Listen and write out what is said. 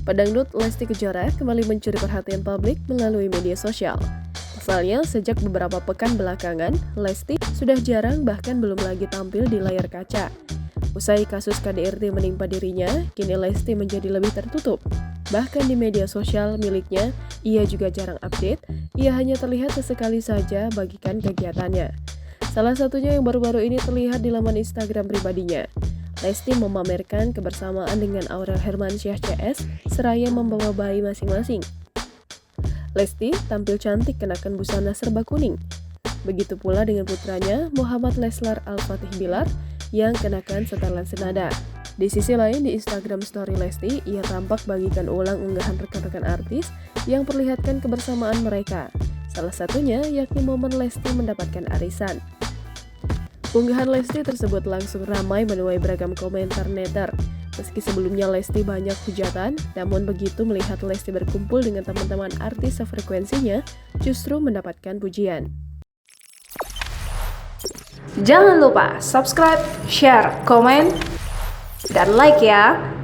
Pedangdut Lesti Kejora kembali mencuri perhatian publik melalui media sosial. Pasalnya, sejak beberapa pekan belakangan, Lesti sudah jarang bahkan belum lagi tampil di layar kaca. Usai kasus KDRT menimpa dirinya, kini Lesti menjadi lebih tertutup. Bahkan di media sosial miliknya, ia juga jarang update, ia hanya terlihat sesekali saja bagikan kegiatannya. Salah satunya yang baru-baru ini terlihat di laman Instagram pribadinya. Lesti memamerkan kebersamaan dengan Aurel Hermansyah CS seraya membawa bayi masing-masing. Lesti tampil cantik kenakan busana serba kuning. Begitu pula dengan putranya Muhammad Leslar Al-Fatih Bilar yang kenakan setelan senada. Di sisi lain di Instagram story Lesti, ia tampak bagikan ulang unggahan rekan-rekan artis yang perlihatkan kebersamaan mereka. Salah satunya yakni momen Lesti mendapatkan arisan. Unggahan Lesti tersebut langsung ramai menuai beragam komentar netter. Meski sebelumnya Lesti banyak hujatan, namun begitu melihat Lesti berkumpul dengan teman-teman artis sefrekuensinya, justru mendapatkan pujian. Jangan lupa subscribe, share, komen, dan like ya!